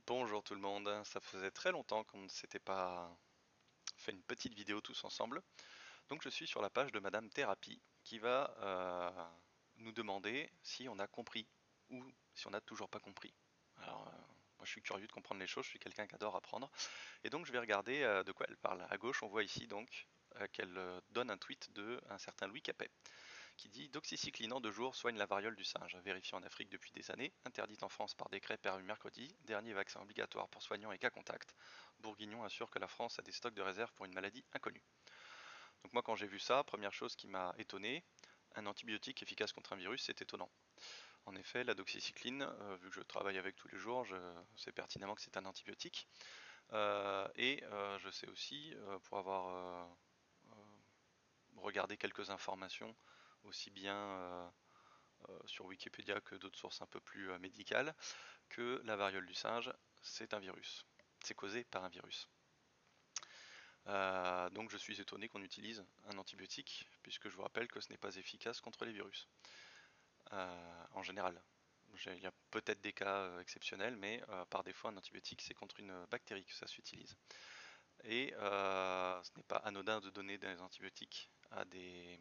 Bonjour tout le monde, ça faisait très longtemps qu'on ne s'était pas fait une petite vidéo tous ensemble. Donc je suis sur la page de Madame Thérapie qui va nous demander si on a compris ou si on n'a toujours pas compris. Alors moi je suis curieux de comprendre les choses, je suis quelqu'un qui adore apprendre. Et donc je vais regarder de quoi elle parle. À gauche on voit ici donc qu'elle donne un tweet de un certain Louis Capet qui dit doxycycline en 2 jours soigne la variole du singe, vérifiée en Afrique depuis des années, interdite en France par décret paru mercredi, dernier vaccin obligatoire pour soignants et cas contacts. Bourguignon assure que la France a des stocks de réserve pour une maladie inconnue. Donc moi quand j'ai vu ça, première chose qui m'a étonné, un antibiotique efficace contre un virus, c'est étonnant. En effet, la doxycycline, vu que je travaille avec tous les jours, je sais pertinemment que c'est un antibiotique. Je sais aussi, pour avoir regardé quelques informations, aussi bien sur Wikipédia que d'autres sources un peu plus médicales, que la variole du singe, c'est un virus. C'est causé par un virus. Donc je suis étonné qu'on utilise un antibiotique, puisque je vous rappelle que ce n'est pas efficace contre les virus, en général. Il y a peut-être des cas exceptionnels, mais par défaut, un antibiotique, c'est contre une bactérie que ça s'utilise. Et ce n'est pas anodin de donner des antibiotiques à des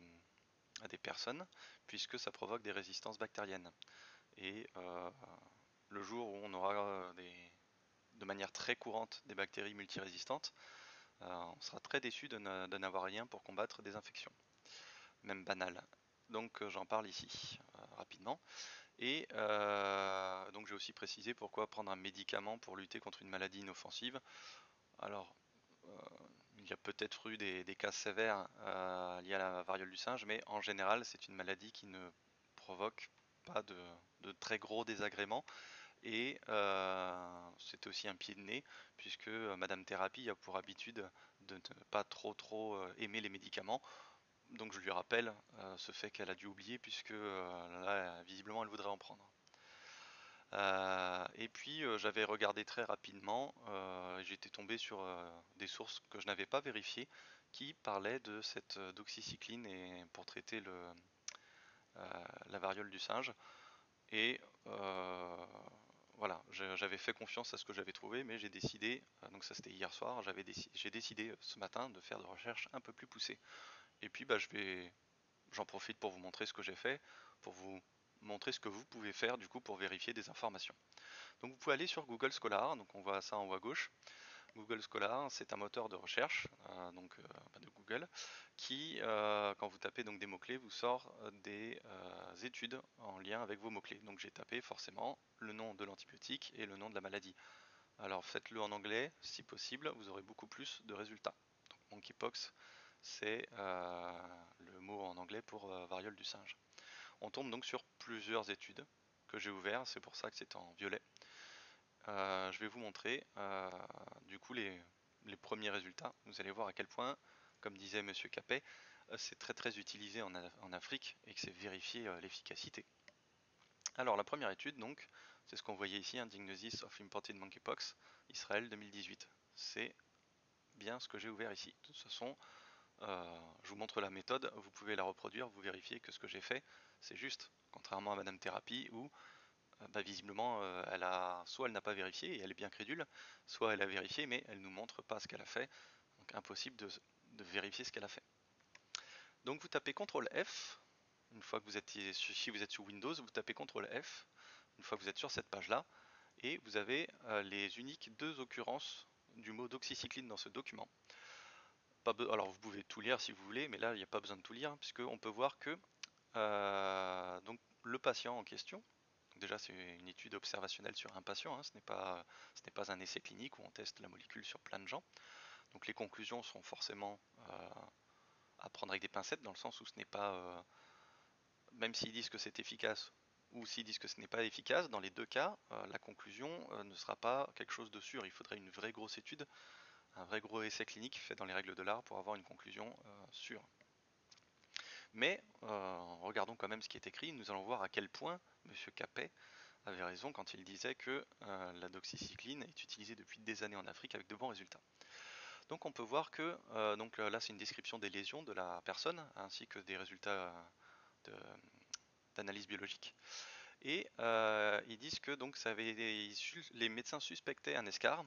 personnes, puisque ça provoque des résistances bactériennes. Et le jour où on aura de manière très courante des bactéries multirésistantes, on sera très déçu de n'avoir rien pour combattre des infections, même banales. Donc j'en parle ici rapidement. Et donc j'ai aussi précisé pourquoi prendre un médicament pour lutter contre une maladie inoffensive. Alors il y a peut-être eu des cas sévères liés à la variole du singe, mais en général c'est une maladie qui ne provoque pas de très gros désagréments. Et c'était aussi un pied de nez, puisque Madame Thérapie a pour habitude de ne pas trop aimer les médicaments. Donc je lui rappelle ce fait qu'elle a dû oublier, puisque là, visiblement, elle voudrait en prendre. Et puis j'avais regardé très rapidement, j'étais tombé sur des sources que je n'avais pas vérifiées, qui parlaient de cette doxycycline et pour traiter la variole du singe. Et voilà, j'avais fait confiance à ce que j'avais trouvé, mais j'ai décidé, donc ça c'était hier soir, j'ai décidé ce matin de faire des recherches un peu plus poussées. Et puis bah, j'en profite pour vous montrer ce que j'ai fait, pour vous montrer ce que vous pouvez faire du coup pour vérifier des informations. Donc vous pouvez aller sur Google Scholar, donc on voit ça en haut à gauche. Google Scholar, c'est un moteur de recherche de Google qui, quand vous tapez donc des mots-clés, vous sort des études en lien avec vos mots-clés. Donc j'ai tapé forcément le nom de l'antibiotique et le nom de la maladie. Alors faites-le en anglais, si possible, vous aurez beaucoup plus de résultats. Donc monkeypox, c'est le mot en anglais pour variole du singe. On tombe donc sur plusieurs études que j'ai ouvertes, c'est pour ça que c'est en violet. Je vais vous montrer du coup les premiers résultats. Vous allez voir à quel point, comme disait Monsieur Capet, c'est très utilisé en Afrique et que c'est vérifié l'efficacité. Alors la première étude donc, c'est ce qu'on voyait ici, un Diagnosis of Imported Monkeypox, Israël 2018. C'est bien ce que j'ai ouvert ici. De toute façon, je vous montre la méthode, vous pouvez la reproduire, vous vérifiez que ce que j'ai fait, c'est juste. Contrairement à Madame Thérapie où bah, visiblement, soit elle n'a pas vérifié et elle est bien crédule, soit elle a vérifié mais elle ne nous montre pas ce qu'elle a fait. Donc impossible de vérifier ce qu'elle a fait. Donc vous tapez CTRL F, une fois que vous êtes, si vous êtes sur Windows, vous tapez CTRL F, une fois que vous êtes sur cette page-là, et vous avez les uniques 2 occurrences du mot doxycycline dans ce document. Alors vous pouvez tout lire si vous voulez, mais là il n'y a pas besoin de tout lire, puisqu'on peut voir que donc, le patient en question, déjà c'est une étude observationnelle sur un patient, hein, ce n'est pas un essai clinique où on teste la molécule sur plein de gens. Donc les conclusions sont forcément à prendre avec des pincettes, dans le sens où ce n'est pas, même s'ils disent que c'est efficace ou s'ils disent que ce n'est pas efficace, dans les deux cas, la conclusion ne sera pas quelque chose de sûr. Il faudrait une vraie grosse étude, un vrai gros essai clinique fait dans les règles de l'art pour avoir une conclusion sûre. Mais regardons quand même ce qui est écrit, nous allons voir à quel point M. Capet avait raison quand il disait que la doxycycline est utilisée depuis des années en Afrique avec de bons résultats. Donc on peut voir que, là c'est une description des lésions de la personne, ainsi que des résultats d'analyse biologique. Et ils disent que donc les médecins suspectaient un escar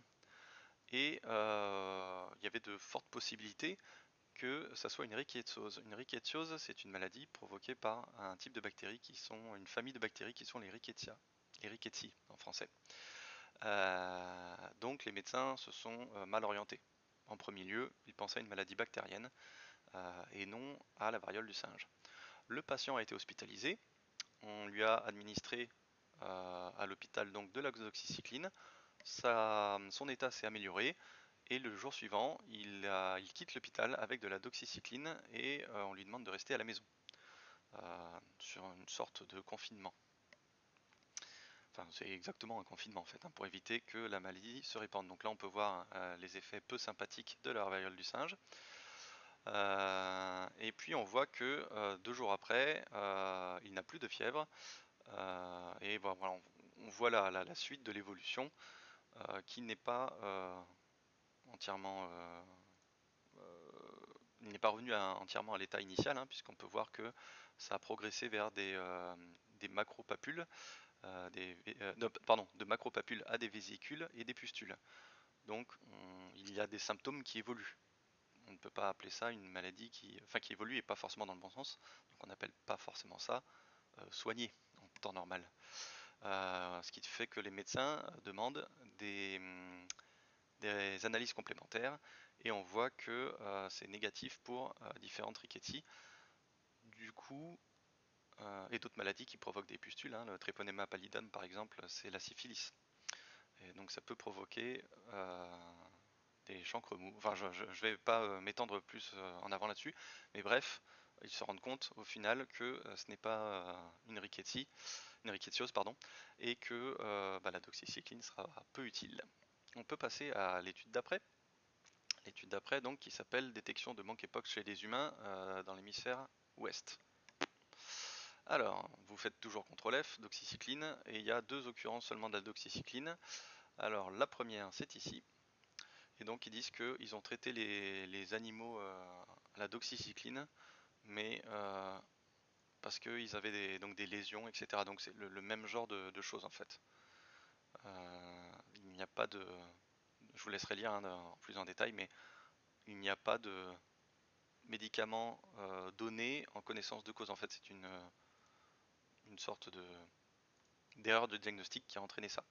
et il y avait de fortes possibilités que ça soit une rickettsiose. Une rickettsiose, c'est une maladie provoquée par un type de bactéries une famille de bactéries qui sont les Rickettsia, les Rickettsi en français. Donc les médecins se sont mal orientés. En premier lieu, ils pensaient à une maladie bactérienne et non à la variole du singe. Le patient a été hospitalisé, on lui a administré à l'hôpital donc de la doxycycline, son état s'est amélioré et le jour suivant il quitte l'hôpital avec de la doxycycline et on lui demande de rester à la maison sur une sorte de confinement. Enfin, c'est exactement un confinement en fait, hein, pour éviter que la maladie se répande. Donc là, on peut voir les effets peu sympathiques de la variole du singe. Et puis on voit que 2 jours après, il n'a plus de fièvre. Et voilà, on voit la suite de l'évolution qui n'est pas entièrement, il n'est pas revenu entièrement à l'état initial, hein, puisqu'on peut voir que ça a progressé vers des macropapules. De macropapules à des vésicules et des pustules. Donc il y a des symptômes qui évoluent. On ne peut pas appeler ça une maladie qui évolue et pas forcément dans le bon sens. Donc on n'appelle pas forcément ça soigner en temps normal. Ce qui fait que les médecins demandent des analyses complémentaires et on voit que c'est négatif pour différentes rickettsis. Du coup, et d'autres maladies qui provoquent des pustules, hein, le Treponema pallidum par exemple, c'est la syphilis. Et donc ça peut provoquer des chancres mous. Enfin, je ne vais pas m'étendre plus en avant là-dessus, mais bref, ils se rendent compte au final que ce n'est pas une rickettsiose, pardon, et que la doxycycline sera peu utile. On peut passer à l'étude d'après. L'étude d'après, donc, qui s'appelle détection de monkeypox chez les humains dans l'hémisphère ouest. Alors, vous faites toujours CTRL F, doxycycline, et il y a 2 occurrences seulement de la doxycycline. Alors, la première, c'est ici. Et donc, ils disent qu'ils ont traité les animaux à la doxycycline, mais parce qu'ils avaient des lésions, etc. Donc, c'est le même genre de choses en fait. Il n'y a pas de. Je vous laisserai lire en plus en détail, mais il n'y a pas de médicaments donnés en connaissance de cause. En fait, c'est une sorte d'erreur de diagnostic qui a entraîné ça.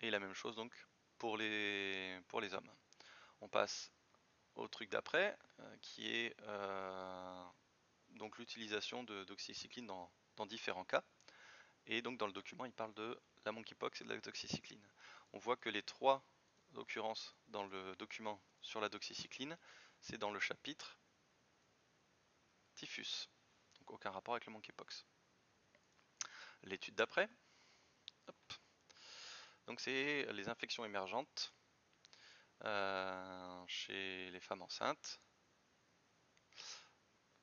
Et la même chose donc pour les hommes. On passe au truc d'après, qui est donc l'utilisation d'oxycycline dans différents cas. Et donc dans le document, il parle de la monkeypox et de la doxycycline. On voit que les 3 occurrences dans le document sur la doxycycline, c'est dans le chapitre typhus. Donc aucun rapport avec le monkeypox. L'étude d'après, donc c'est les infections émergentes chez les femmes enceintes.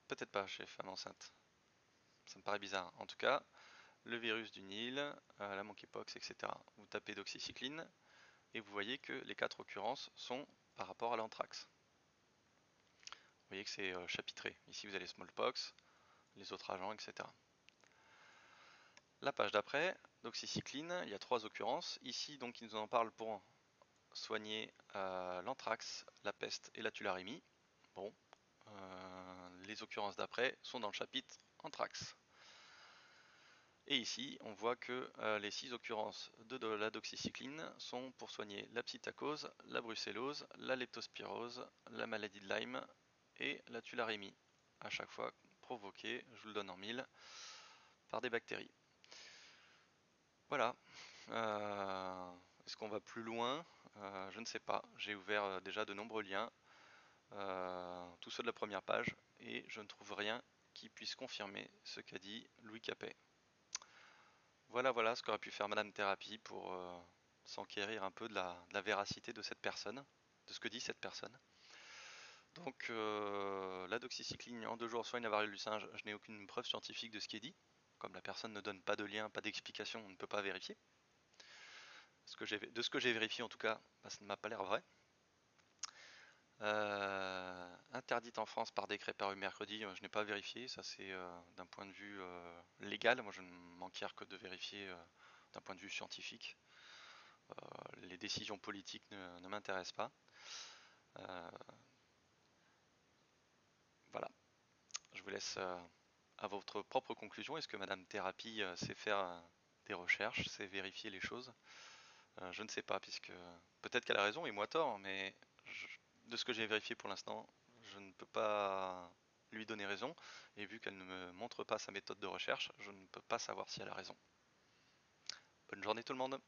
Peut-être pas chez les femmes enceintes. Ça me paraît bizarre. En tout cas, le virus du Nil, la monkeypox, etc. Vous tapez doxycycline et vous voyez que les 4 occurrences sont par rapport à l'anthrax. Vous voyez que c'est chapitré. Ici vous avez smallpox, les autres agents, etc. La page d'après, doxycycline, il y a 3 occurrences. Ici donc ils nous en parlent pour soigner l'anthrax, la peste et la tularemie. Bon, les occurrences d'après sont dans le chapitre anthrax. Et ici, on voit que les 6 occurrences de la doxycycline sont pour soigner la psittacose, la brucellose, la leptospirose, la maladie de Lyme et la tularemie. À chaque fois provoquée, je vous le donne en 1000, par des bactéries. Voilà. Est-ce qu'on va plus loin? Je ne sais pas. J'ai ouvert déjà de nombreux liens, tous ceux de la première page, et je ne trouve rien qui puisse confirmer ce qu'a dit Louis Capet. Voilà ce qu'aurait pu faire Madame Thérapie pour s'enquérir un peu de la véracité de cette personne, de ce que dit cette personne. Donc la doxycycline en 2 jours soigne la variole du singe, je n'ai aucune preuve scientifique de ce qui est dit. Comme la personne ne donne pas de lien, pas d'explication, on ne peut pas vérifier. De ce que j'ai vérifié en tout cas, ça ne m'a pas l'air vrai. Interdite en France par décret paru mercredi, je n'ai pas vérifié, ça c'est d'un point de vue légal, moi je ne m'enquière que de vérifier d'un point de vue scientifique. Les décisions politiques ne m'intéressent pas. Euh, voilà, je vous laisse à votre propre conclusion. Est-ce que Madame Thérapie sait faire des recherches, sait vérifier les choses? Je ne sais pas, puisque peut-être qu'elle a raison et moi tort, mais de ce que j'ai vérifié pour l'instant, je ne peux pas lui donner raison, et vu qu'elle ne me montre pas sa méthode de recherche, je ne peux pas savoir si elle a raison. Bonne journée tout le monde!